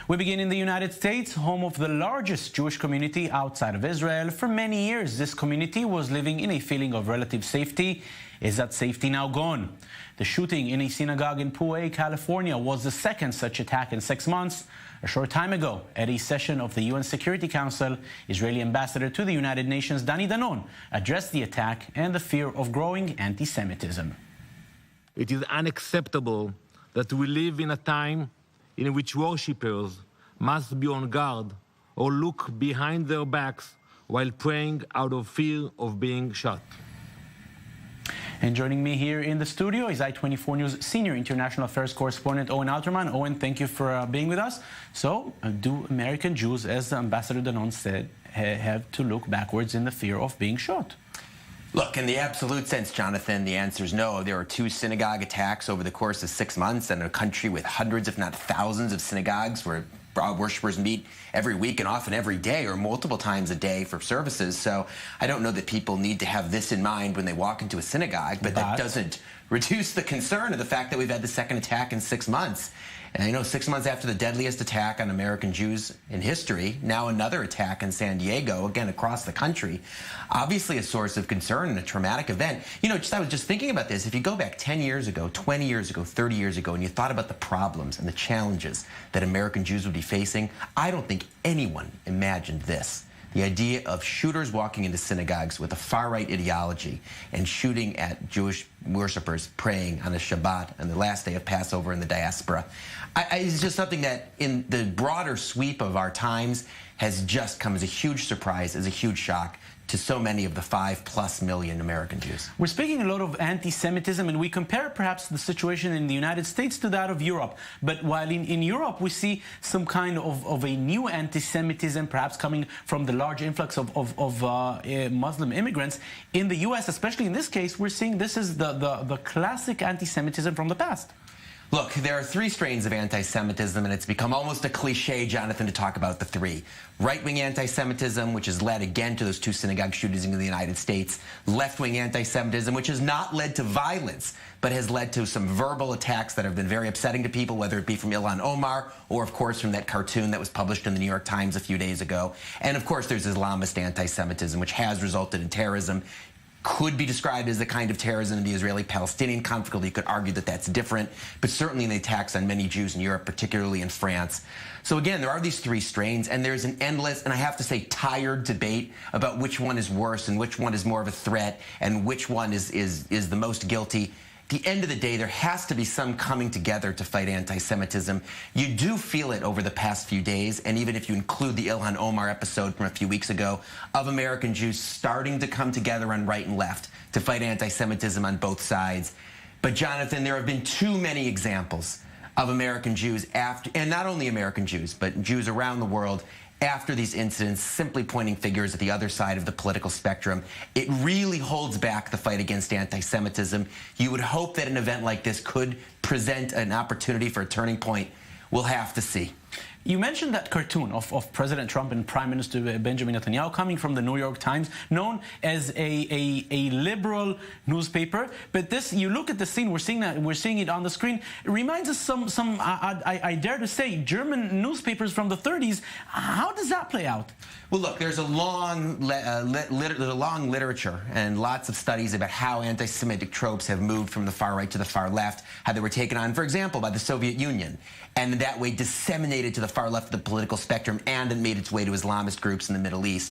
We begin in the United States, home of the largest Jewish community outside of Israel. For many years, this community was living in a feeling of relative safety. Is that safety now gone? The shooting in a synagogue in Poway, California, was the second such attack in 6 months. A short time ago, at a session of the UN Security Council, Israeli ambassador to the United Nations, Dani Danon, addressed the attack and the fear of growing anti-Semitism. It is unacceptable that we live in a time in which worshippers must be on guard or look behind their backs while praying out of fear of being shot. And joining me here in the studio is I-24 News Senior International Affairs Correspondent Owen Alterman. Owen, thank you for being with us. So, do American Jews, as Ambassador Danon said, have to look backwards in the fear of being shot? Look, in the absolute sense, Jonathan, the answer is no. There are 2 synagogue attacks over the course of 6 months in a country with hundreds, if not thousands, of synagogues where worshipers meet every week and often every day or multiple times a day for services. So I don't know that people need to have this in mind when they walk into a synagogue, but that doesn't reduce the concern of the fact that we've had the second attack in 6 months. And I know 6 months after the deadliest attack on American Jews in history, now another attack in San Diego, again across the country, obviously a source of concern and a traumatic event. You know, I was just thinking about this. If you go back 10 years ago, 20 years ago, 30 years ago, and you thought about the problems and the challenges that American Jews would be facing, I don't think anyone imagined this. The idea of shooters walking into synagogues with a far-right ideology and shooting at Jewish worshipers praying on a Shabbat on the last day of Passover in the diaspora. It's just something that in the broader sweep of our times has just come as a huge surprise, as a huge shock to so many of the 5+ million American Jews. We're speaking a lot of anti-Semitism, and we compare perhaps the situation in the United States to that of Europe. But while in Europe we see some kind of a new anti-Semitism, perhaps coming from the large influx of Muslim immigrants, in the U.S., especially in this case, we're seeing this is the classic anti-Semitism from the past. Look, there are 3 strains of anti-Semitism, and it's become almost a cliche, Jonathan, to talk about the 3. Right-wing anti-Semitism, which has led again to those 2 synagogue shootings in the United States. Left-wing anti-Semitism, which has not led to violence, but has led to some verbal attacks that have been very upsetting to people, whether it be from Ilhan Omar or, of course, from that cartoon that was published in the New York Times a few days ago. And, of course, there's Islamist anti-Semitism, which has resulted in terrorism. Could be described as the kind of terrorism in the Israeli-Palestinian conflict, although you could argue that that's different, but certainly in the attacks on many Jews in Europe, particularly in France. So again, there are these 3 strains, and there's an endless, and I have to say tired debate about which one is worse and which one is more of a threat and which one is the most guilty. At the end of the day, there has to be some coming together to fight anti-Semitism. You do feel it over the past few days, and even if you include the Ilhan Omar episode from a few weeks ago, of American Jews starting to come together on right and left to fight anti-Semitism on both sides. But Jonathan, there have been too many examples of American Jews after, and not only American Jews, but Jews around the world, after these incidents, simply pointing fingers at the other side of the political spectrum. It really holds back the fight against anti-Semitism. You would hope that an event like this could present an opportunity for a turning point. We'll have to see. You mentioned that cartoon of President Trump and Prime Minister Benjamin Netanyahu coming from the New York Times, known as a liberal newspaper. But this, you look at the scene, we're seeing it on the screen. It reminds us I dare to say, German newspapers from the 30s. How does that play out? Well, look, there's a long literature and lots of studies about how anti-Semitic tropes have moved from the far right to the far left, how they were taken on, for example, by the Soviet Union, and that way disseminated to the far left of the political spectrum and it made its way to Islamist groups in the Middle East.